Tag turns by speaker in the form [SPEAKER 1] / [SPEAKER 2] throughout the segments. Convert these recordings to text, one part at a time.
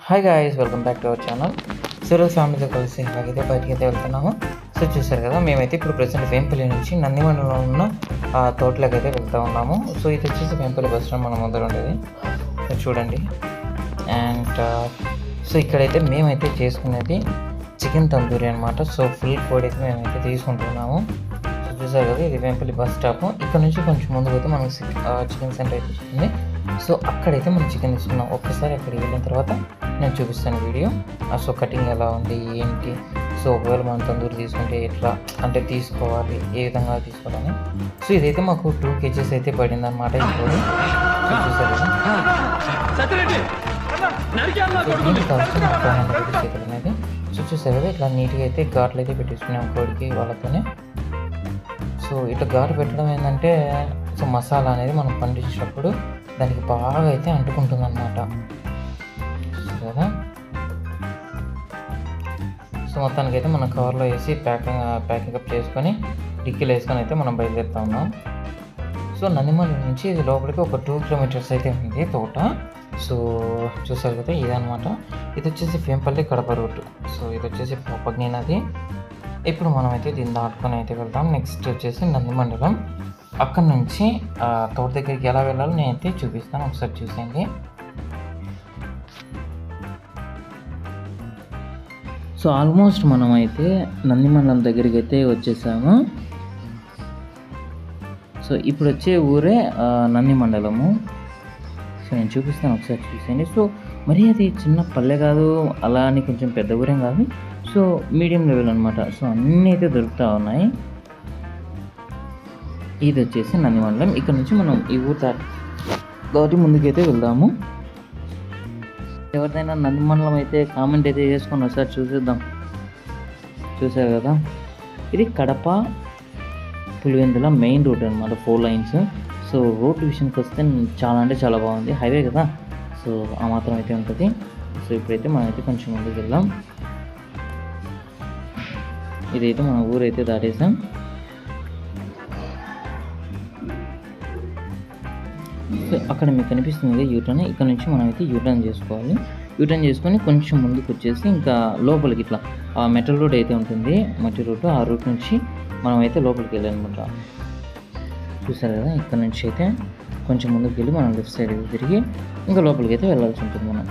[SPEAKER 1] Hi guys, welcome back to our channel. ఈరోజు ఫ్యామిలీతో కలిసి ఇలాగైతే బయటికి వెళ్తున్నాము. సో చూసారు కదా, మేమైతే ఇప్పుడు ప్రజెంట్ వేంపల్లి నుంచి నందిమండలో ఉన్న తోటలోకి అయితే వెళ్తూ ఉన్నాము. సో ఇది వచ్చేసి వేంపల్లి బస్ స్టాండ్ మన ముందర ఉండేది. సో చూడండి. అండ్ సో ఇక్కడైతే మేమైతే చేసుకునేది చికెన్ తందూరి అనమాట. సో ఫుల్ కోడ్ అయితే మేమైతే తీసుకుంటున్నాము. సో చూసారు కదా, ఇది వేంపల్లి బస్ స్టాప్. ఇక్కడ నుంచి కొంచెం ముందుకు అయితే మనకు చికెన్ సెంటర్ అయితే వస్తుంది. సో అక్కడైతే మనం చికెన్ తీసుకున్నాం. ఒక్కసారి అక్కడికి వెళ్ళిన తర్వాత నేను చూపిస్తాను వీడియో. సో కటింగ్ ఎలా ఉంది ఏంటి, సో ఒకవేళ మనం తందూరి తీసుకుంటే ఎట్లా అంటే తీసుకోవాలి, ఏ విధంగా తీసుకోవాలని. సో ఇదైతే మాకు 2 kgs అయితే పడింది అనమాట. ఇప్పుడు చూసారు కదా, అనేది. సో చూసారు కదా, ఇట్లా నీట్గా అయితే ఘాట్లు అయితే పెట్టించుకున్నాం కోడికి వాళ్ళతోనే. సో ఇట్లా ఘాటు పెట్టడం ఏంటంటే, సో మసాలా అనేది మనం పండించినప్పుడు దానికి బాగా అయితే అంటుకుంటుంది అనమాట కదా. సో మొత్తానికి అయితే మనం కవర్లో వేసి ప్యాకింగ్ అప్ చేసుకొని డిక్కీలో వేసుకొని అయితే మనం బయలుదేరుతా ఉన్నాం. సో నందిమల నుంచి ఇది లోపలికి ఒక 2 kilometers అయితే ఉంది తోట. సో చూసారు కదా, ఇదనమాట. ఇది వచ్చేసి వేంపల్లి కడప రూట్. సో ఇది వచ్చేసి పోపగ్ని నది. ఇప్పుడు మనమైతే దీన్ని దాటుకొని అయితే వెళ్తాం. నెక్స్ట్ వచ్చేసి నందిమండలం. అక్కడ నుంచి తోట దగ్గరికి ఎలా వెళ్ళాలో నేనైతే చూపిస్తాను, ఒకసారి చూసేయండి. సో ఆల్మోస్ట్ మనమైతే నందిమండలం దగ్గరికి అయితే వచ్చేసాము. సో ఇప్పుడు వచ్చే ఊరే నందిమండలము. సో నేను చూపిస్తాను, ఒకసారి చూసేయండి. సో మరి అది చిన్న పల్లె కాదు, అలా అని కొంచెం పెద్ద ఊరేం కాదు. సో మీడియం లెవెల్ అనమాట. సో అన్నీ అయితే దొరుకుతూ ఉన్నాయి. ఇది వచ్చేసి నందిమండలం. ఇక్కడ నుంచి మనం ఈ ఊరు దాటి ముందుకైతే వెళ్దాము. ఎవరిదైనా నందిమండలం అయితే కామెంట్ అయితే చేసుకొని ఒకసారి చూసేద్దాం. చూసారు కదా, ఇది కడప పులివెందుల మెయిన్ రూట్ అనమాట, 4 lanes. సో రోడ్ విషయానికి వస్తే చాలా అంటే చాలా బాగుంది. హైవే కదా, సో ఆ మాత్రం అయితే ఉంటుంది. సో ఇప్పుడైతే మనమైతే కొంచెం ముందుకు వెళ్దాం. ఇదైతే మన ఊరైతే దాటేసాం. సో అక్కడ మీకు కనిపిస్తుంది యూటర్న్. ఇక్కడ నుంచి మనమైతే యూటర్న్ చేసుకోవాలి. యూటర్న్ చేసుకొని కొంచెం ముందుకు వచ్చేసి ఇంకా లోపలికి ఇట్లా మెటల్ రోడ్ అయితే ఉంటుంది, మట్టి రూట్. ఆ రూట్ నుంచి మనమైతే లోపలికి వెళ్ళాలన్నమాట. చూసారు కదా, ఇక్కడ నుంచి అయితే కొంచెం ముందుకు వెళ్ళి మనం లెఫ్ట్ సైడ్ తిరిగి ఇంకా లోపలికి అయితే వెళ్ళాల్సి ఉంటుంది మనం.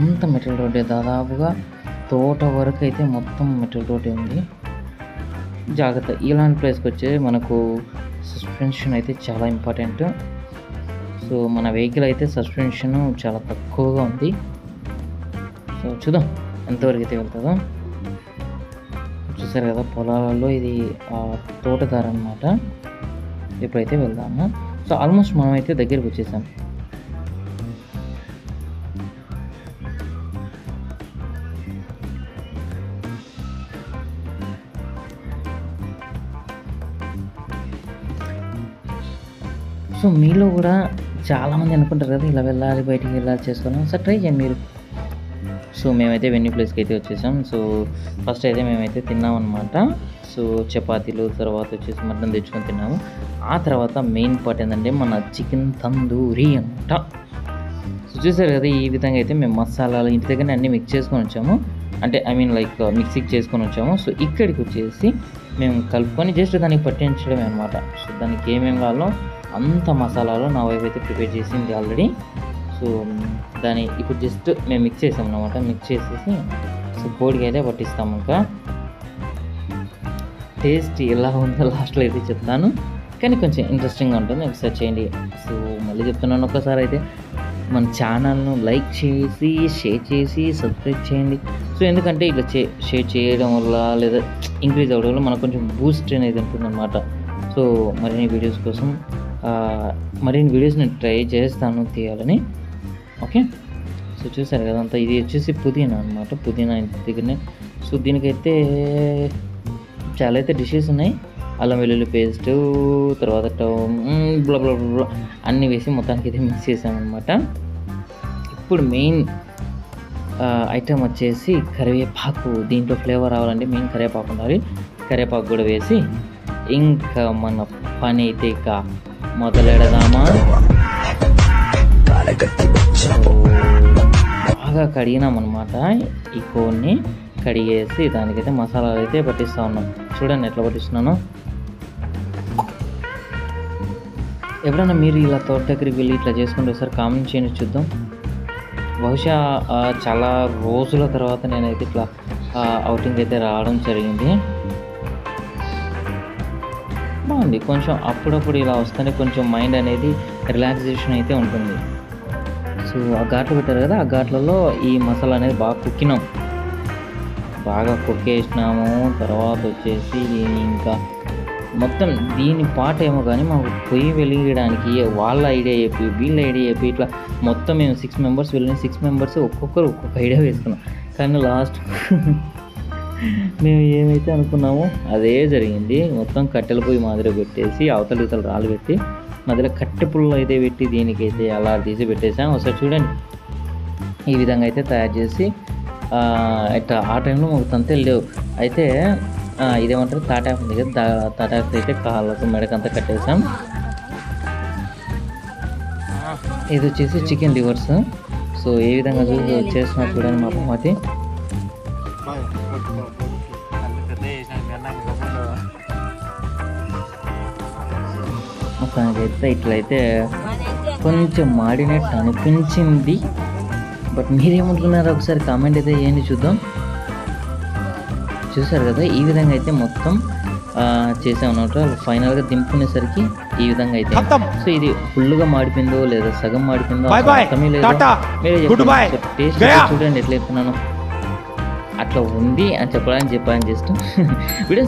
[SPEAKER 1] అంత మెటల్ రోడ్డే, దాదాపుగా తోట వరకు అయితే మొత్తం మెటల్ రోడ్డే ఉంది. జాగ్రత్త, ఇలాంటి ప్లేస్కి వచ్చే మనకు సస్పెన్షన్ అయితే చాలా ఇంపార్టెంట్. సో మన వెహికల్ అయితే సస్పెన్షన్ చాలా తక్కువగా ఉంది. సో చూద్దాం ఎంతవరకు అయితే వెళ్తుందో. చూసారు కదా, పొలాలలో ఇది తోటదారు అనమాట. ఇప్పుడైతే వెళ్దాము. సో ఆల్మోస్ట్ మనమైతే దగ్గరికి వచ్చేసాం. సో మీలో కూడా చాలామంది అనుకుంటారు కదా, ఇలా వెళ్ళాలి, బయటికి వెళ్ళాలి, చేసుకోవాలి. సార్ ట్రై చేయండి మీరు. సో మేమైతే వెన్యూ ప్లేస్కి అయితే వచ్చేసాం. సో ఫస్ట్ అయితే మేమైతే తిన్నామన్నమాట. సో చపాతీలు, తర్వాత వచ్చేసి మటన్ తెచ్చుకొని తిన్నాము. ఆ తర్వాత మెయిన్ పార్ట్ ఏంటంటే మన చికెన్ తందూరి అనమాట. సో చూసారు కదా, ఈ విధంగా అయితే మేము మసాలాలు ఇంటి దగ్గర అన్నీ మిక్స్ చేసుకొని వచ్చాము. అంటే లైక్ మిక్సీకి చేసుకొని వచ్చాము. సో ఇక్కడికి వచ్చేసి మేము కలుపుకొని జస్ట్ దానికి పట్టించడమే అనమాట. సో దానికి ఏమేమి కావాలో అంత మసాలాలో నా వైపు అయితే ప్రిపేర్ చేసింది ఆల్రెడీ. సో దాన్ని ఇప్పుడు జస్ట్ మేము మిక్స్ చేసాం అన్నమాట. మిక్స్ చేసేసి సో కోడికి అయితే పట్టిస్తాము. ఇంకా టేస్ట్ ఎలా ఉందో లాస్ట్లో అయితే చెప్తాను, కానీ కొంచెం ఇంట్రెస్టింగ్గా ఉంటుంది, ఒకసారి చేయండి. సో మళ్ళీ చెప్తున్నాను, ఒక్కసారి అయితే మన ఛానల్ను లైక్ చేసి, షేర్ చేసి, సబ్స్క్రైబ్ చేయండి. సో ఎందుకంటే ఇట్లా షేర్ చేయడం వల్ల లేదా ఇంక్రీజ్ అవ్వడం వల్ల మనకు కొంచెం బూస్ట్ అనేది ఉంటుందన్నమాట. సో మరిన్ని వీడియోస్ కోసం మరిన్ని వీడియోస్ నేను ట్రై చేస్తాను తీయాలని. ఓకే, సో చూసారు కదా అంతా. ఇది వచ్చేసి పుదీనా అనమాట, పుదీనా ఇంటి దగ్గరనే. సో దీనికైతే చాలా అయితే డిషెస్ ఉన్నాయి. అల్లం వెల్లుల్లి పేస్ట్, తర్వాత బ్లా బ్లా బ్లా అన్నీ వేసి మొత్తానికి అయితే మిక్స్ చేసామన్నమాట. ఇప్పుడు మెయిన్ ఐటమ్ వచ్చేసి కరివేపాకు. దీంట్లో ఫ్లేవర్ రావాలంటే మెయిన్ కరివేపాకు ఉండాలి. కరివేపాకు కూడా వేసి ఇంకా మన పని అయితే ఇక మొదలెడదామా. బాగా కడిగినామన్నమాట. ఈ కోడిని కడిగేసి దానికైతే మసాలాలు అయితే పట్టిస్తూ ఉన్నాం. చూడండి ఎట్లా పట్టిస్తున్నాను. ఎప్పుడైనా మీరు ఇలా తోట దగ్గరికి వెళ్ళి ఇట్లా చేసుకుంటే ఒకసారి కామెంట్ చేయండి చూద్దాం. బహుశా చాలా రోజుల తర్వాత నేనైతే ఇట్లా అవుటింగ్ అయితే రావడం జరిగింది. బాగుంది. కొంచెం అప్పుడప్పుడు ఇలా వస్తేనే కొంచెం మైండ్ అనేది రిలాక్సేషన్ అయితే ఉంటుంది. సో ఆ ఘాట్లు పెట్టారు కదా, ఆ ఘాట్లలో ఈ మసాలా అనేది బాగా కుక్కేసినాము. తర్వాత వచ్చేసి దీన్ని ఇంకా మొత్తం దీని పాట ఏమో కానీ మాకు పొయ్యి వెలిగించడానికి వాళ్ళ ఐడియా చెప్పి వీళ్ళ ఐడియా చెప్పి ఇట్లా మొత్తం మేము 6 మెంబర్స్ వెళ్ళిన 6 మెంబర్స్ ఒక్కొక్కరు ఒక్కొక్క ఐడియా వేసుకున్నాం. కానీ లాస్ట్ మేము ఏమైతే అనుకున్నామో అదే జరిగింది. మొత్తం కట్టెల పొయ్యి మాదిరి పెట్టేసి అవతల రాళ్ళు పెట్టి మధ్యలో కట్టె పుల్ల అయితే పెట్టి దీనికైతే అలా తీసి పెట్టేసాం. ఒకసారి చూడండి, ఈ విధంగా అయితే తయారు చేసి ఇట్లా ఆ టైంలో మాకు తంతెలు లేవు. అయితే ఇదేమంటారు తాటాకు ఉంది కదా, తాటాకు అయితే కాళ్ళకు మెడకంతా కట్టేసాం. ఇది వచ్చేసి చికెన్ లివర్స్. సో ఏ విధంగా చేస్తున్నా చూడండి మా బహుమతి. మొత్తానికైతే ఇట్లయితే కొంచెం మాడినట్టు అనిపించింది. బట్ మీరేమనుకున్నారో ఒకసారి కామెంట్ అయితే చేయండి చూద్దాం. చూసారు కదా, ఈ విధంగా అయితే మొత్తం చేసామన్నమాట. ఫైనల్గా దింపుకునేసరికి ఈ విధంగా అయితే. సో ఇది ఫుల్గా మాడిపోయిందో లేదా సగం మాడిపోయిందో అర్థమే లేదు. మీరే చెప్పండి. టేస్ట్ చూడండి ఎట్లా చెప్తున్నాను. అట్లా ఉంది అని చెప్పడానికి చెప్పాను జస్ట్ వీడియో